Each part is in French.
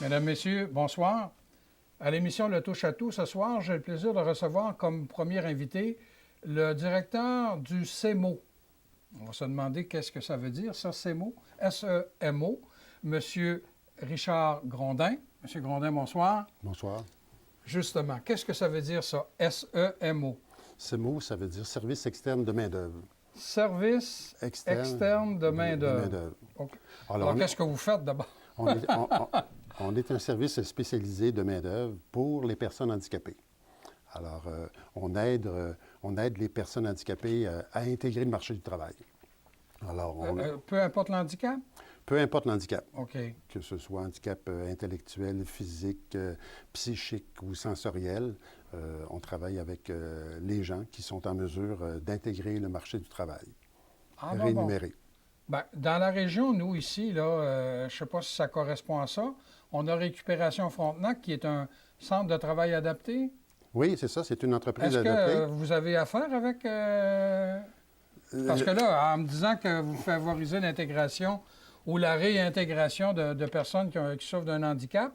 Mesdames, Messieurs, bonsoir. À l'émission Le Touche à tout, ce soir, j'ai le plaisir de recevoir comme premier invité le directeur du SEMO. On va se demander qu'est-ce que ça veut dire, ça, SEMO, S-E-M-O, Monsieur Richard Grondin. Monsieur Grondin, bonsoir. Bonsoir. Justement, qu'est-ce que ça veut dire, ça, S-E-M-O? SEMO, ça veut dire Service externe de main-d'œuvre. Service externe de main-d'œuvre. Okay. Alors qu'est-ce que vous faites d'abord? On est un service spécialisé de main-d'œuvre pour les personnes handicapées. Alors, on aide les personnes handicapées à intégrer le marché du travail. Alors, peu importe l'handicap? Peu importe l'handicap. OK. Que ce soit handicap intellectuel, physique, psychique ou sensoriel, on travaille avec les gens qui sont en mesure d'intégrer le marché du travail. Rémunéré. Bien, dans la région, nous, ici, là, je ne sais pas si ça correspond à ça, on a Récupération Frontenac, qui est un centre de travail adapté. Oui, c'est ça, c'est une entreprise adaptée. Est-ce que vous avez affaire avec... Parce que là, en me disant que vous favorisez l'intégration ou la réintégration de personnes qui souffrent d'un handicap,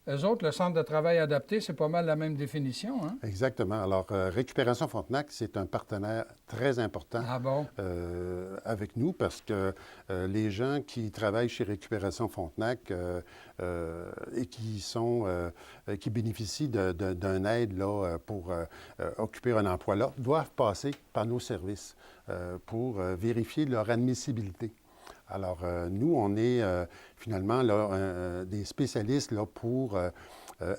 eux autres, le centre de travail adapté, c'est pas mal la même définition, hein? Exactement. Alors, Récupération Frontenac, c'est un partenaire très important avec nous parce que les gens qui travaillent chez Récupération Frontenac et qui bénéficient d'une aide là, pour occuper un emploi là, doivent passer par nos services pour vérifier leur admissibilité. Alors, nous, on est finalement là, des spécialistes là, pour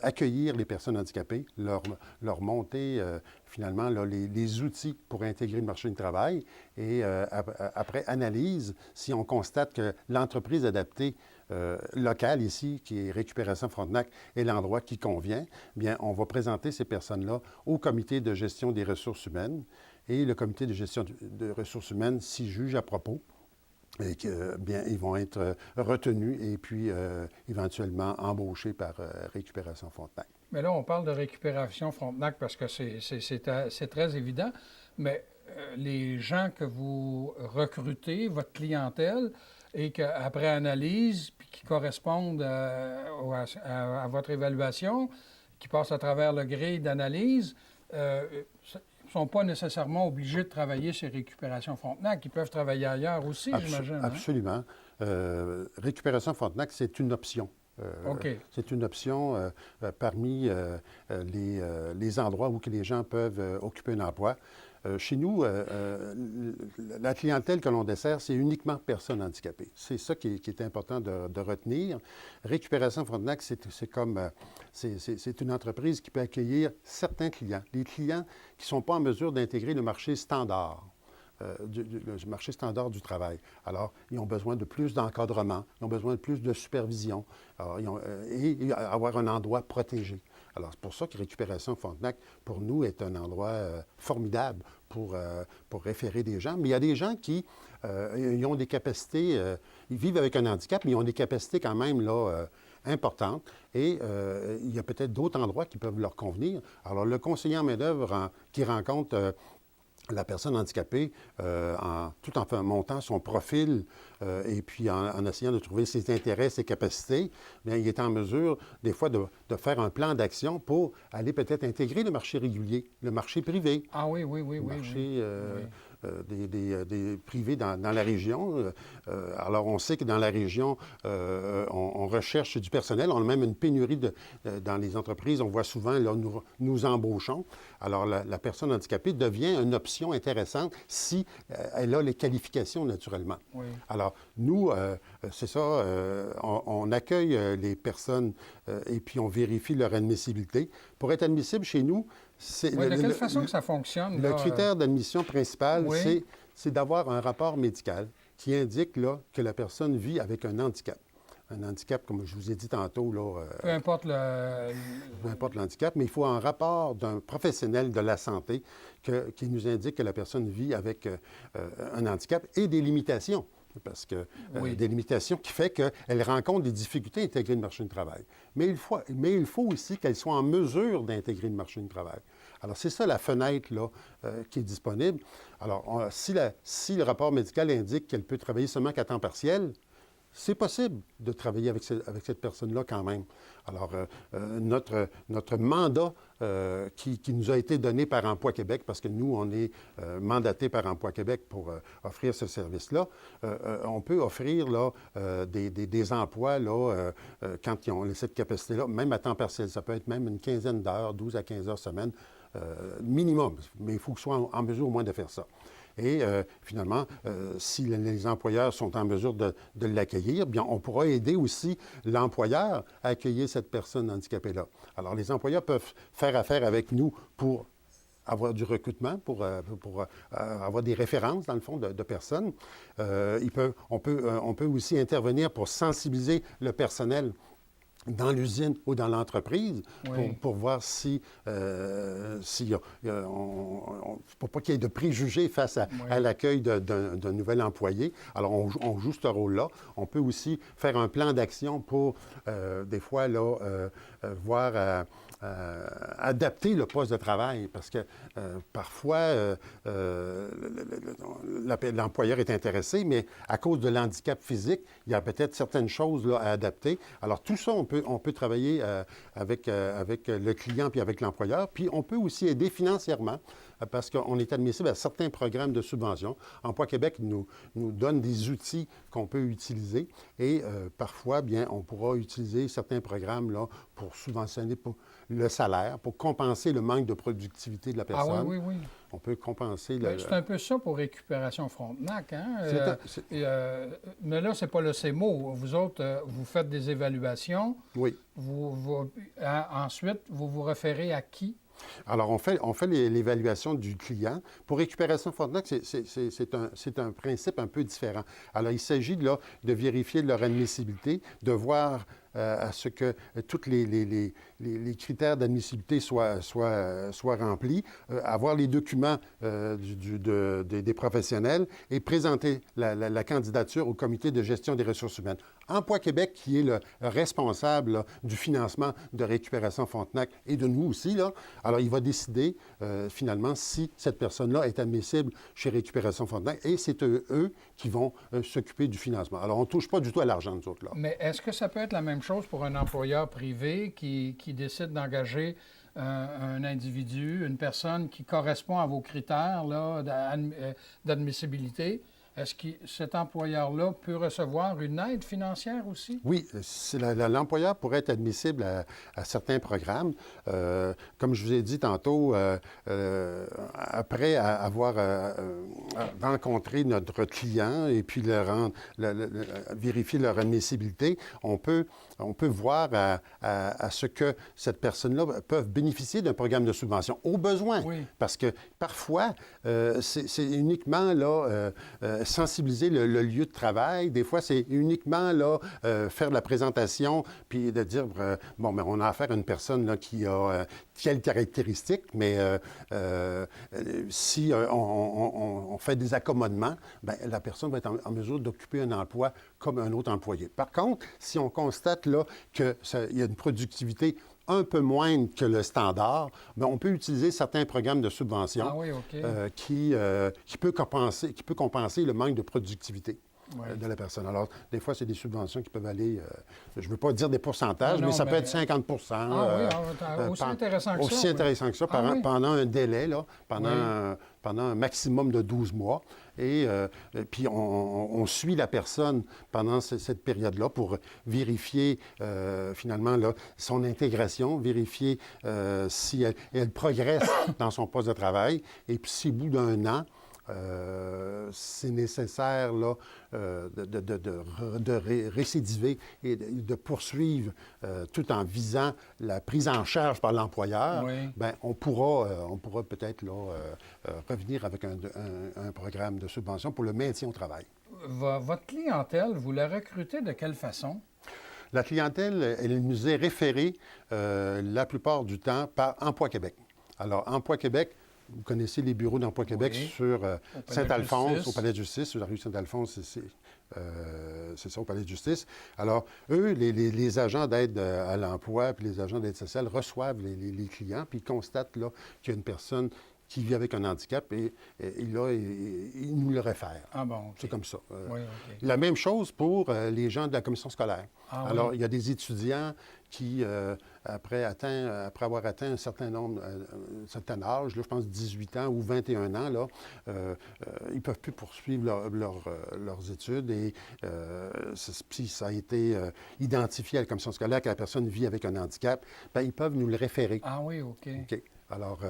accueillir les personnes handicapées, leur monter finalement là, les outils pour intégrer le marché du travail et après analyse, si on constate que l'entreprise adaptée locale ici, qui est Récupération Frontenac, est l'endroit qui convient, bien, on va présenter ces personnes-là au comité de gestion des ressources humaines et le comité de gestion de ressources humaines s'y juge à propos. Et que, bien, ils vont être retenus et puis éventuellement embauchés par Récupération Frontenac. Mais là, on parle de Récupération Frontenac parce que c'est très évident, mais les gens que vous recrutez, votre clientèle, et qu'après analyse, puis qui correspondent à votre évaluation, qui passent à travers le grille d'analyse, ne sont pas nécessairement obligés de travailler chez Récupération Frontenac. Ils peuvent travailler ailleurs aussi, j'imagine. Absolument. Récupération Frontenac, c'est une option. C'est une option parmi les endroits où que les gens peuvent occuper un emploi. Chez nous, la clientèle que l'on dessert, c'est uniquement personnes handicapées. C'est ça qui est important de retenir. Récupération Frontenac, c'est une entreprise qui peut accueillir certains clients. Les clients qui ne sont pas en mesure d'intégrer le marché standard. Du marché standard du travail. Alors, ils ont besoin de plus d'encadrement, ils ont besoin de plus de supervision et avoir un endroit protégé. Alors, c'est pour ça que Récupération Frontenac, pour nous, est un endroit formidable pour référer des gens. Mais il y a des gens qui ils ont des capacités, ils vivent avec un handicap, mais ils ont des capacités quand même là, importantes. Et il y a peut-être d'autres endroits qui peuvent leur convenir. Alors, le conseiller en main-d'œuvre qui rencontre la personne handicapée, tout en montant son profil et puis en essayant de trouver ses intérêts, ses capacités, bien, il est en mesure, des fois, de faire un plan d'action pour aller peut-être intégrer le marché régulier, le marché privé. Ah oui. Le marché des privés dans la région. Alors, on sait que dans la région, on recherche du personnel. On a même une pénurie dans les entreprises. On voit souvent, là, nous embauchons. Alors, la personne handicapée devient une option intéressante si elle a les qualifications, naturellement. Oui. Alors, nous, c'est ça, on accueille les personnes et puis on vérifie leur admissibilité. Pour être admissible chez nous, de quelle façon que ça fonctionne? Le critère d'admission principal, c'est d'avoir un rapport médical qui indique là, que la personne vit avec un handicap. Un handicap, comme je vous ai dit tantôt, là, peu importe l'handicap, mais il faut un rapport d'un professionnel de la santé qui nous indique que la personne vit avec un handicap et des limitations. Parce que des limitations qui fait qu'elle rencontre des difficultés à intégrer le marché du travail. Mais il faut aussi qu'elle soit en mesure d'intégrer le marché du travail. Alors, c'est ça la fenêtre là, qui est disponible. Alors, si le rapport médical indique qu'elle peut travailler seulement qu'à temps partiel, c'est possible de travailler avec cette personne-là quand même. Alors, notre mandat qui nous a été donné par Emploi Québec, parce que nous, on est mandaté par Emploi Québec pour offrir ce service-là, on peut offrir là, des emplois là, quand ils ont cette capacité-là, même à temps partiel. Ça peut être même une quinzaine d'heures, 12 à 15 heures semaine, minimum. Mais il faut qu'ils soient en mesure au moins de faire ça. Et finalement, si les employeurs sont en mesure de l'accueillir, bien, on pourra aider aussi l'employeur à accueillir cette personne handicapée-là. Alors, les employeurs peuvent faire affaire avec nous pour avoir du recrutement, pour avoir des références, dans le fond, de personnes. On peut aussi intervenir pour sensibiliser le personnel dans l'usine ou dans l'entreprise pour voir si pour pas qu'il y ait de préjugés face à l'accueil d'un nouvel employé. Alors, on joue ce rôle-là. On peut aussi faire un plan d'action pour, des fois, là, voir adapter le poste de travail parce que parfois, l'employeur est intéressé, mais à cause de l'handicap physique, il y a peut-être certaines choses là, à adapter. Alors, tout ça, on peut travailler avec le client puis avec l'employeur. Puis, on peut aussi aider financièrement parce qu'on est admissible à certains programmes de subvention. Emploi Québec nous donne des outils qu'on peut utiliser et parfois, bien, on pourra utiliser certains programmes là, pour subventionner le salaire, pour compenser le manque de productivité de la personne. Ah oui, oui, oui. On peut compenser C'est un peu ça pour Récupération Frontenac, hein? Mais là, c'est pas le CEMO. Vous autres, vous faites des évaluations. Oui. Ensuite, vous vous référez à qui? Alors, on fait l'évaluation du client. Pour Récupération Frontenac, c'est un principe un peu différent. Alors, il s'agit là, de vérifier leur admissibilité, de voir à ce que tous les critères d'admissibilité soient remplis, avoir les documents des professionnels et présenter la candidature au comité de gestion des ressources humaines. Emploi Québec, qui est le responsable là, du financement de Récupération Frontenac et de nous aussi, là, alors il va décider finalement si cette personne-là est admissible chez Récupération Frontenac et c'est eux qui vont s'occuper du financement. Alors on ne touche pas du tout à l'argent, nous autres, là. Mais est-ce que ça peut être la même chose pour un employeur privé qui décide d'engager un individu, une personne qui correspond à vos critères là, d'admissibilité? Est-ce que cet employeur-là peut recevoir une aide financière aussi? Oui, l'employeur pourrait être admissible à certains programmes. Comme je vous ai dit tantôt, après avoir rencontré notre client et puis vérifier leur admissibilité, on peut voir à ce que cette personne-là peut bénéficier d'un programme de subvention au besoin. Oui. Parce que parfois, c'est uniquement là, sensibiliser le lieu de travail. Des fois, c'est uniquement là, faire de la présentation puis de dire, bon, mais on a affaire à une personne là, qui a telle caractéristique, mais si on fait des accommodements, bien, la personne va être en mesure d'occuper un emploi comme un autre employé. Par contre, si on constate là qu'il y a une productivité un peu moindre que le standard, bien, on peut utiliser certains programmes de subvention qui peut compenser le manque de productivité de la personne. Alors, des fois, c'est des subventions qui peuvent aller, je ne veux pas dire des pourcentages, mais ça peut être 50 aussi intéressant que ça. Aussi intéressant que ça, pendant un délai, là, pendant un maximum de 12 mois. Et puis, on suit la personne pendant cette période-là pour vérifier, finalement, là, son intégration, vérifier si elle progresse dans son poste de travail. Et puis, si au bout d'un an, c'est nécessaire là, de récidiver et de poursuivre tout en visant la prise en charge par l'employeur, bien, on pourra peut-être là, revenir avec un programme de subvention pour le maintien au travail. Votre clientèle, vous la recrutez de quelle façon? La clientèle, elle nous est référée la plupart du temps par Emploi Québec. Alors, Emploi Québec, vous connaissez les bureaux d'Emploi Québec sur Saint-Alphonse, au Palais de justice, sur la rue Saint-Alphonse, c'est ça, au Palais de justice. Alors, eux, les agents d'aide à l'emploi puis les agents d'aide sociale reçoivent les clients puis ils constatent là, qu'il y a une personne qui vit avec un handicap et là, il nous le réfère. Ah bon, okay. C'est comme ça. Oui, okay. La même chose pour les gens de la commission scolaire. Ah, alors, oui. il y a des étudiants qui, après avoir atteint un certain âge, là, je pense 18 ans ou 21 ans, là, ils ne peuvent plus poursuivre leurs études et puis ça a été identifié à la commission scolaire que la personne vit avec un handicap, bien, ils peuvent nous le référer. Ah oui, OK. Alors,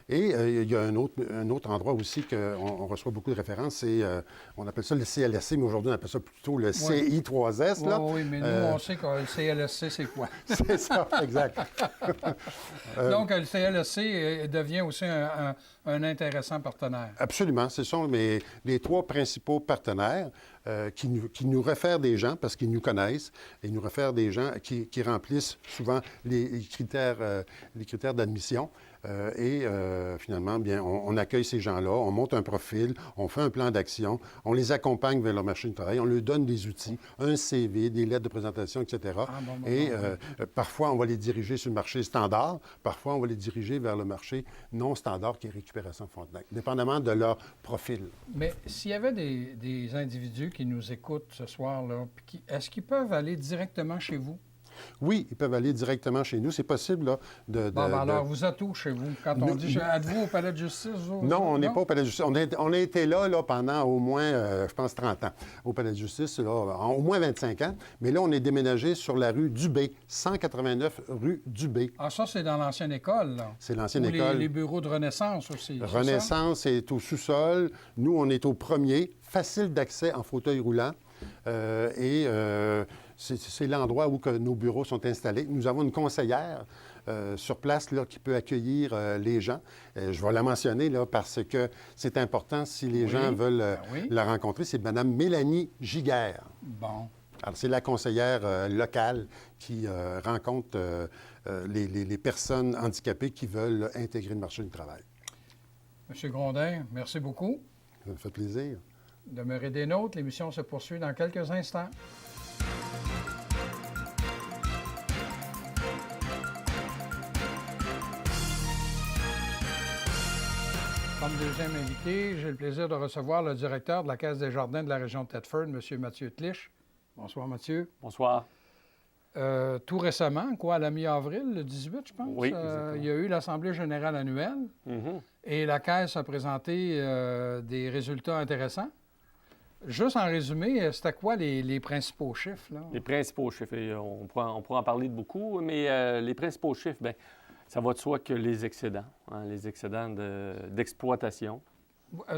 il y a un autre endroit aussi qu'on reçoit beaucoup de références, c'est, on appelle ça le CLSC, mais aujourd'hui, on appelle ça plutôt le CI3S. Oui, oui, mais nous, on sait que le CLSC, c'est quoi? C'est ça, exact. Donc, le CLSC devient aussi un intéressant partenaire. Absolument. Ce sont les 3 principaux partenaires qui nous réfèrent des gens parce qu'ils nous connaissent et nous réfèrent des gens qui remplissent souvent les critères d'admission. Finalement, bien, on accueille ces gens-là, on monte un profil, on fait un plan d'action, on les accompagne vers leur marché du travail, on leur donne des outils, un CV, des lettres de présentation, etc. Parfois, on va les diriger sur le marché standard, parfois, on va les diriger vers le marché non standard qui est Récupération Frontenac, dépendamment de leur profil. Mais s'il y avait des individus qui nous écoutent ce soir-là, est-ce qu'ils peuvent aller directement chez vous? Oui, ils peuvent aller directement chez nous. C'est possible, là, alors, vous êtes où chez vous? Quand on dit, êtes-vous au palais de justice? Non, on n'est pas au palais de justice. On a été là pendant au moins, je pense, 30 ans. Au palais de justice, là, au moins 25 ans. Mais là, on est déménagé sur la rue Dubé, 189 rue Dubé. Ah, ça, c'est dans l'ancienne école, là? C'est l'ancienne école. Les bureaux de Renaissance aussi. Renaissance est au sous-sol. Nous, on est au premier. Facile d'accès en fauteuil roulant. C'est l'endroit où nos bureaux sont installés. Nous avons une conseillère sur place là, qui peut accueillir les gens. Je vais la mentionner là, parce que c'est important si les gens veulent la rencontrer. C'est Mme Mélanie Giguère. Bon. Alors, c'est la conseillère locale qui rencontre les personnes handicapées qui veulent intégrer le marché du travail. M. Grondin, merci beaucoup. Ça me fait plaisir. Demeurez des nôtres. L'émission se poursuit dans quelques instants. Comme deuxième invité, j'ai le plaisir de recevoir le directeur de la Caisse des Jardins de la région de Thetford, M. Mathieu Tlich. Bonsoir, Mathieu. Bonsoir. Tout récemment, à la mi-avril, le 18, je pense, oui, il y a eu l'Assemblée générale annuelle et la Caisse a présenté des résultats intéressants. Juste en résumé, c'était quoi les principaux chiffres? Là? Les principaux chiffres, on pourra en parler de beaucoup, mais les principaux chiffres, bien, ça va de soi que les excédents d'exploitation.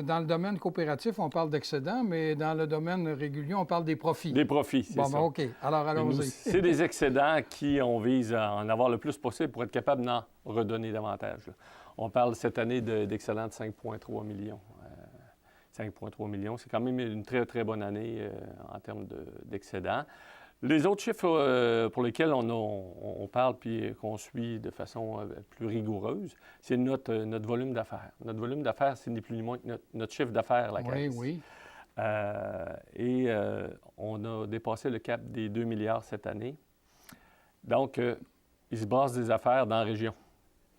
Dans le domaine coopératif, on parle d'excédents, mais dans le domaine régulier, on parle des profits. Des profits, c'est ça. Bon, OK. Alors, allons-y. C'est des excédents on vise à en avoir le plus possible pour être capable d'en redonner davantage. Là. On parle cette année d'excédents de 5,3 millions. 5,3 millions, c'est quand même une très, très bonne année en termes d'excédents. Les autres chiffres pour lesquels on parle puis qu'on suit de façon plus rigoureuse, c'est notre volume d'affaires. Notre volume d'affaires, c'est ni plus ni moins que notre chiffre d'affaires, la Caisse. Oui. On a dépassé le cap des 2 milliards cette année. Donc, il se brasse des affaires dans la région.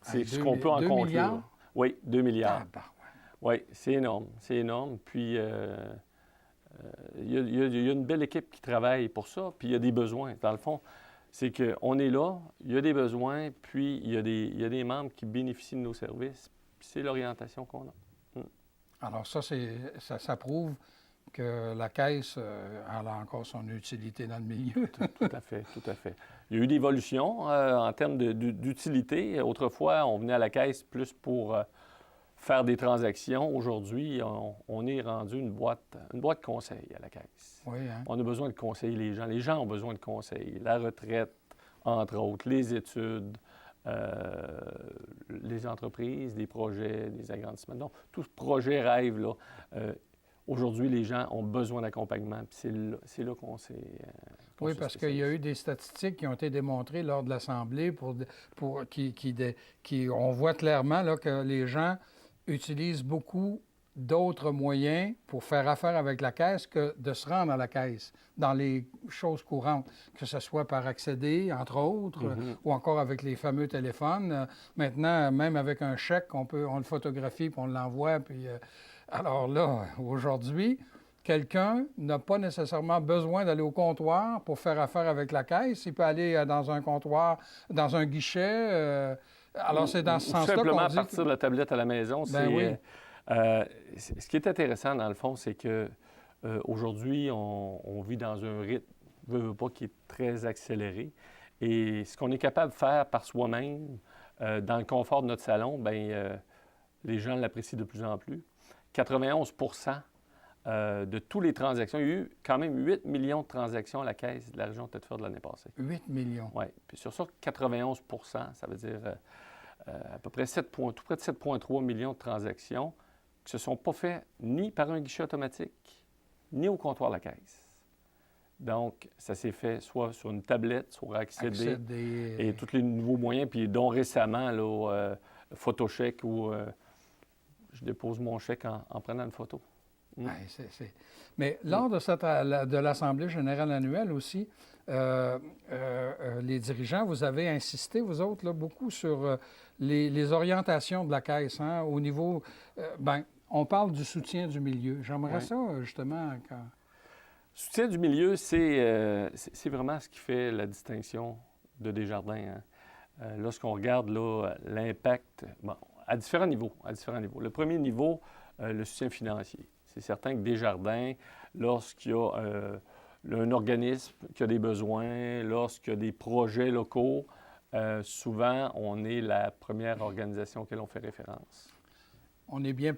C'est ce qu'on peut en conclure. 2 milliards? Oui, 2 milliards. Oui, c'est énorme. C'est énorme. Puis, il y a une belle équipe qui travaille pour ça, puis il y a des besoins. Dans le fond, c'est qu'on est là, il y a des besoins, puis il y a des membres qui bénéficient de nos services, puis c'est l'orientation qu'on a. Alors ça prouve que la Caisse elle a encore son utilité dans le milieu. Tout à fait, tout à fait. Il y a eu des évolutions en termes d'utilité. Autrefois, on venait à la Caisse plus pour faire des transactions. Aujourd'hui, on est rendu une boîte conseil à la Caisse. Oui, hein? On a besoin de conseiller les gens. Les gens ont besoin de conseils. La retraite, entre autres, les études, les entreprises, des projets, des agrandissements. Donc, tout ce projet rêve, là, aujourd'hui, les gens ont besoin d'accompagnement. Puis c'est là qu'on s'est... Oui, parce qu'il y a eu des statistiques qui ont été démontrées lors de l'Assemblée on voit clairement là, que les gens utilisent beaucoup d'autres moyens pour faire affaire avec la Caisse que de se rendre à la Caisse dans les choses courantes, que ce soit par accéder, entre autres, ou encore avec les fameux téléphones. Maintenant, même avec un chèque, on le photographie puis on l'envoie. Puis, alors là, aujourd'hui, quelqu'un n'a pas nécessairement besoin d'aller au comptoir pour faire affaire avec la Caisse. Il peut aller dans un comptoir, dans un guichet. Alors, c'est dans ce sens-là qu'on dit... Simplement partir de la tablette à la maison. Oui. Ce qui est intéressant, dans le fond, c'est que aujourd'hui, on vit dans un rythme, veut pas, qui est très accéléré. Et ce qu'on est capable de faire par soi-même, dans le confort de notre salon, bien, les gens l'apprécient de plus en plus. 91 de toutes les transactions, il y a eu quand même 8 millions de transactions à la Caisse de la région de Thetford l'année passée. 8 millions? Oui. Puis sur ça, 91 ça veut dire à peu près tout près de 7,3 millions de transactions qui ne se sont pas faites ni par un guichet automatique, ni au comptoir de la Caisse. Donc, ça s'est fait soit sur une tablette, soit accéder, et tous les nouveaux moyens, puis dont récemment, là, PhotoCheck, où je dépose mon chèque en prenant une photo. Ouais, Mais lors de l'Assemblée générale annuelle aussi, les dirigeants, vous avez insisté, vous autres, là, beaucoup sur les orientations de la Caisse, hein, au niveau... on parle du soutien du milieu. J'aimerais ça, justement, quand... Soutien du milieu, c'est vraiment ce qui fait la distinction de Desjardins. Hein. Lorsqu'on regarde l'impact, à différents niveaux. Le premier niveau, le soutien financier. C'est certain que Desjardins, lorsqu'il y a un organisme qui a des besoins, lorsqu'il y a des projets locaux, souvent, on est la première organisation auquel on fait référence. On est bien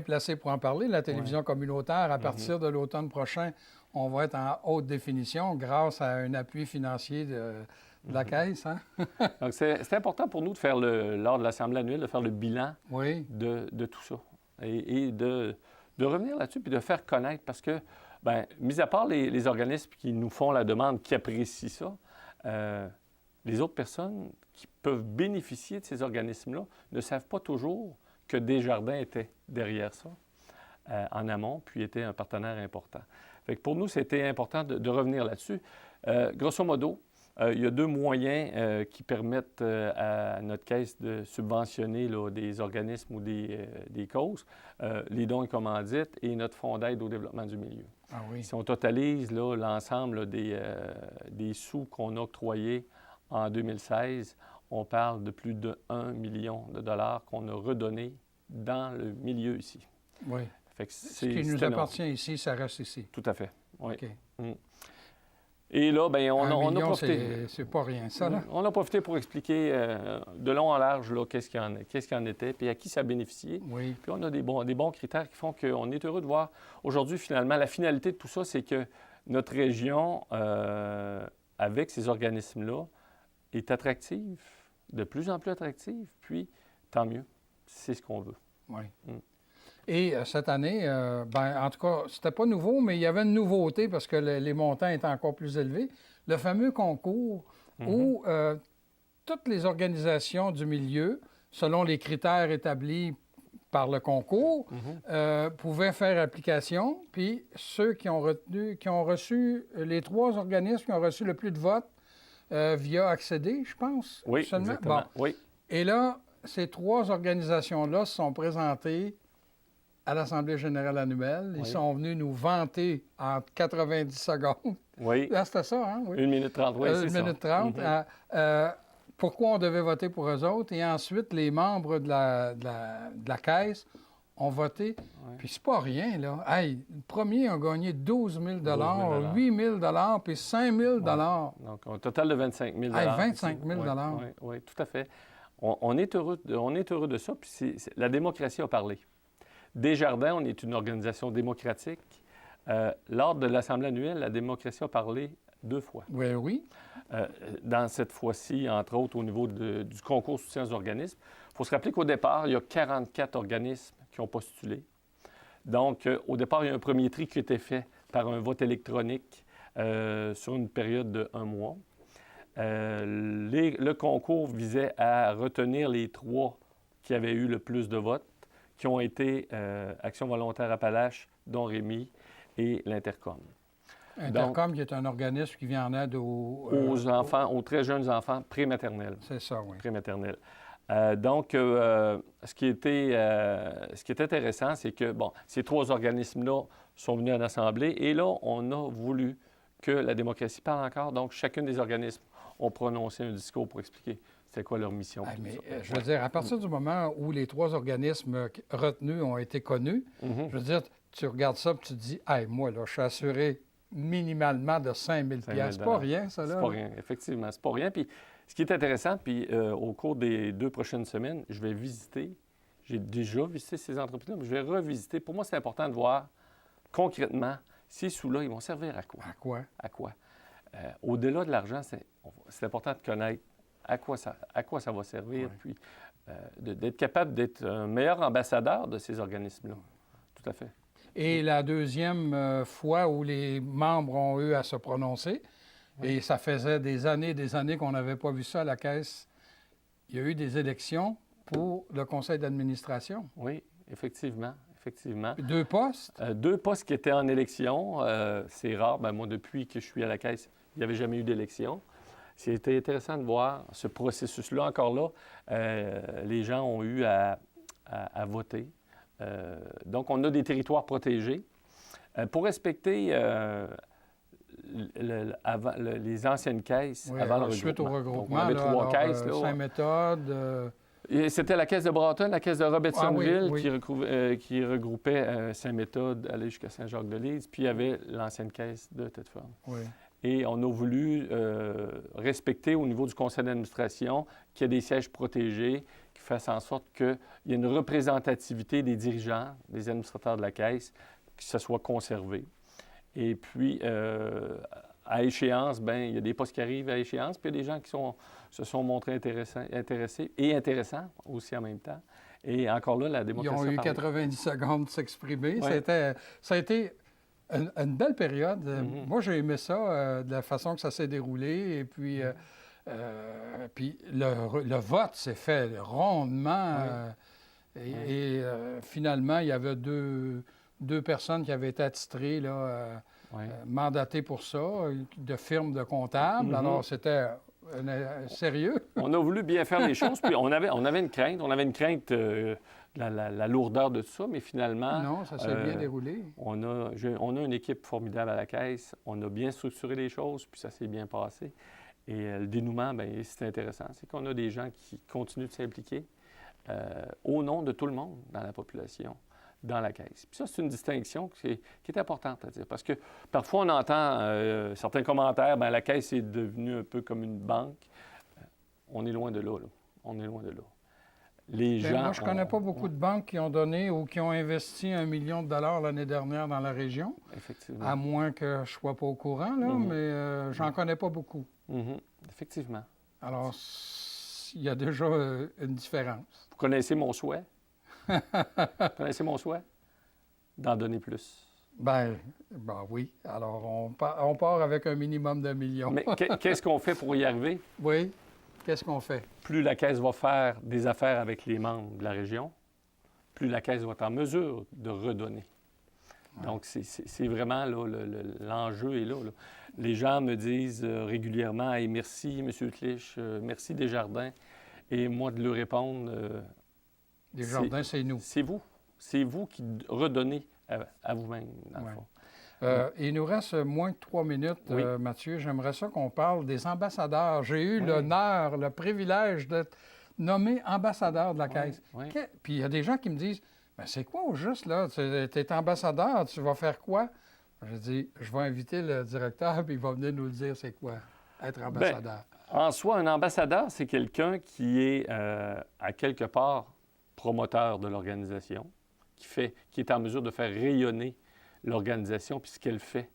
placé pour en parler. La télévision communautaire, à partir de l'automne prochain, on va être en haute définition grâce à un appui financier de la Caisse. Hein? Donc, c'est important pour nous de faire, lors de l'Assemblée annuelle, de faire le bilan de tout ça. Et de revenir là-dessus puis de faire connaître, parce que, mis à part les organismes qui nous font la demande, qui apprécient ça, les autres personnes qui peuvent bénéficier de ces organismes-là ne savent pas toujours que Desjardins était derrière ça, en amont, puis était un partenaire important. Fait que pour nous, c'était important de revenir là-dessus. Grosso modo, il y a deux moyens qui permettent à notre caisse de subventionner des organismes ou des causes, les dons et commandites et notre fonds d'aide au développement du milieu. Ah oui. Si on totalise l'ensemble des sous qu'on a octroyés en 2016, on parle de plus de 1 million de dollars qu'on a redonnés dans le milieu ici. Oui. Fait que ce qui nous appartient ici, ça reste ici. Tout à fait, oui. OK. Et là, bien, on a profité. C'est pas rien, ça, là. On a profité pour expliquer de long en large qu'est-ce qu'il en était, puis à qui ça bénéficiait. Oui. Puis on a des bons critères qui font qu'on est heureux de voir aujourd'hui, finalement, la finalité de tout ça, c'est que notre région, avec ces organismes-là, est attractive, de plus en plus attractive, puis tant mieux, c'est ce qu'on veut. Oui. Et cette année, en tout cas, c'était pas nouveau, mais il y avait une nouveauté parce que les montants étaient encore plus élevés. Le fameux concours où toutes les organisations du milieu, selon les critères établis par le concours, pouvaient faire application. Puis ceux qui ont reçu, les 3 organismes qui ont reçu le plus de votes via accéder, je pense. Oui, seulement. exactement. Bon. Oui. Et là, ces 3 organisations-là se sont présentées à l'Assemblée générale annuelle. Ils sont venus nous vanter en 90 secondes. Oui. Là, c'était ça, hein? Oui. 1 minute 30, oui, c'est ça. 1 minute 30. Pourquoi on devait voter pour eux autres. Et ensuite, les membres de la Caisse ont voté. Oui. Puis c'est pas rien, là. Hey, le premier a gagné 12 000 8 000 puis 5 000 Donc, un total de 25 000 hey, 25 000 oui, tout à fait. On est heureux de ça, puis la démocratie a parlé. Desjardins, on est une organisation démocratique. Lors de l'Assemblée annuelle, la démocratie a parlé 2 fois. Oui, oui. Dans cette fois-ci, entre autres, au niveau du concours soutien aux organismes. Il faut se rappeler qu'au départ, il y a 44 organismes qui ont postulé. Donc, au départ, il y a un premier tri qui a été fait par un vote électronique sur une période de 1 mois. Le concours visait à retenir les 3 qui avaient eu le plus de votes, qui ont été Action volontaire Appalaches, Don Rémy et l'Intercom. Intercom, qui est un organisme qui vient en aide aux enfants, aux très jeunes enfants prématernels. C'est ça, oui. Prématernels. Ce qui est intéressant, c'est que, ces 3 organismes-là sont venus à l'Assemblée et là, on a voulu que la démocratie parle encore. Donc, chacun des organismes ont prononcé un discours pour expliquer c'était quoi leur mission. Je veux dire, à partir du moment où les 3 organismes retenus ont été connus, je veux dire, tu regardes ça et tu te dis, hey, moi, là, je suis assuré minimalement de 5 000 $. C'est pas rien, ça, là. C'est pas rien, effectivement. C'est pas rien. Puis, ce qui est intéressant, au cours des 2 prochaines semaines, je vais visiter, j'ai déjà visité ces entreprises-là, mais je vais revisiter. Pour moi, c'est important de voir concrètement ces sous-là, ils vont servir à quoi? À quoi? Au-delà de l'argent, c'est important de connaître à quoi ça va servir, puis d'être capable d'être un meilleur ambassadeur de ces organismes-là. Tout à fait. Et la deuxième fois où les membres ont eu à se prononcer, et ça faisait des années qu'on n'avait pas vu ça à la Caisse, il y a eu des élections pour le conseil d'administration. Oui, effectivement. 2 postes? 2 postes qui étaient en élection. C'est rare. Moi, depuis que je suis à la Caisse, il n'y avait jamais eu d'élection. C'était intéressant de voir ce processus-là. Encore là, les gens ont eu à voter. Donc, on a des territoires protégés. Pour respecter les anciennes caisses avant le regroupement. Suite au regroupement, donc, on avait 3 caisses. Saint-Méthode... C'était la caisse de Broughton, la caisse de Robertsonville qui regroupait Saint-Méthode, aller jusqu'à Saint-Jacques-de-Lise, puis il y avait l'ancienne caisse de Thetford. Oui. Et on a voulu respecter au niveau du conseil d'administration qu'il y ait des sièges protégés qui fassent en sorte qu'il y ait une représentativité des dirigeants, des administrateurs de la Caisse, que ça soit conservé. Et puis, à échéance, il y a des postes qui arrivent à échéance, puis il y a des gens qui se sont montrés intéressés et intéressants aussi en même temps. Et encore là, la démocratie Ils ont eu 90 secondes de s'exprimer. Ouais. Ça a été une belle période. Moi, j'ai aimé ça, de la façon que ça s'est déroulé. Et puis, puis le vote s'est fait rondement. Finalement, il y avait deux personnes qui avaient été attitrées, là, mandatées pour ça, de firmes de comptables. Alors, c'était sérieux. On a voulu bien faire les choses, puis on avait une crainte. On avait une crainte la lourdeur de tout ça, mais finalement... Non, ça s'est bien déroulé. On a une équipe formidable à la Caisse. On a bien structuré les choses, puis ça s'est bien passé. Et le dénouement, c'est intéressant. C'est qu'on a des gens qui continuent de s'impliquer au nom de tout le monde dans la population, dans la Caisse. Puis ça, c'est une distinction qui est importante à dire. Parce que parfois, on entend certains commentaires, la Caisse est devenue un peu comme une banque. On est loin de là. On est loin de là. Moi, je ne connais pas beaucoup de banques qui ont donné ou qui ont investi $1 million l'année dernière dans la région. Effectivement. À moins que je ne sois pas au courant, là, mais j'en connais pas beaucoup. Effectivement. Alors, il y a déjà une différence. Vous connaissez mon souhait? Vous connaissez mon souhait? D'en donner plus. Oui. Alors, on part avec un minimum de millions. Mais qu'est-ce qu'on fait pour y arriver? Oui. Qu'est-ce qu'on fait? Plus la Caisse va faire des affaires avec les membres de la région, plus la Caisse va être en mesure de redonner. Ouais. Donc, c'est vraiment là, l'enjeu est là. Les gens me disent régulièrement « Hey, merci, M. Clich, merci Desjardins ». Et moi, de leur répondre Desjardins, c'est nous. C'est vous. C'est vous qui redonnez à vous-même, dans le fond. Il nous reste moins que 3 minutes, Mathieu. J'aimerais ça qu'on parle des ambassadeurs. J'ai eu l'honneur, le privilège d'être nommé ambassadeur de la Caisse. Puis il y a des gens qui me disent « c'est quoi au juste, là? Tu es ambassadeur, tu vas faire quoi? » Je dis « Je vais inviter le directeur, puis il va venir nous le dire c'est quoi, être ambassadeur. » En soi, un ambassadeur, c'est quelqu'un qui est, à quelque part, promoteur de l'organisation, qui est en mesure de faire rayonner l'organisation puis ce qu'elle fait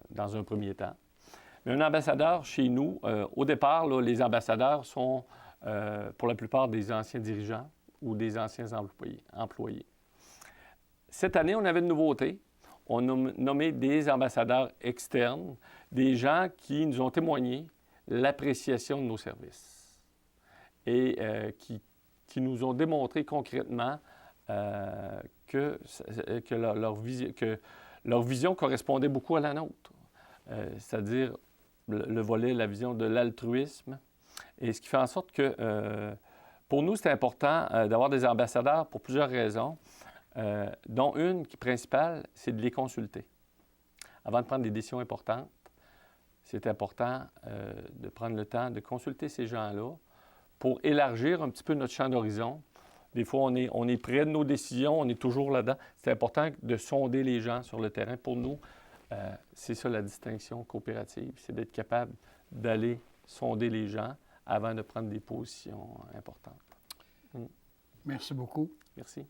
dans un premier temps. Mais un ambassadeur, chez nous, au départ, là, les ambassadeurs sont pour la plupart des anciens dirigeants ou des anciens employés. Cette année, on avait une nouveauté. On a nommé des ambassadeurs externes, des gens qui nous ont témoigné l'appréciation de nos services et qui qui nous ont démontré concrètement que leur vision correspondait beaucoup à la nôtre, c'est-à-dire le volet, la vision de l'altruisme. Et ce qui fait en sorte que, pour nous, c'est important d'avoir des ambassadeurs pour plusieurs raisons, dont une qui est principale, c'est de les consulter. Avant de prendre des décisions importantes, c'est important de prendre le temps de consulter ces gens-là pour élargir un petit peu notre champ d'horizon. Des fois, on est près de nos décisions, on est toujours là-dedans. C'est important de sonder les gens sur le terrain. Pour nous, c'est ça la distinction coopérative, c'est d'être capable d'aller sonder les gens avant de prendre des positions importantes. Merci beaucoup. Merci.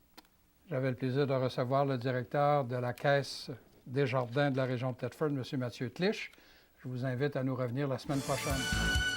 J'avais le plaisir de recevoir le directeur de la Caisse des Jardins de la région de Thetford, M. Mathieu Tlich. Je vous invite à nous revenir la semaine prochaine.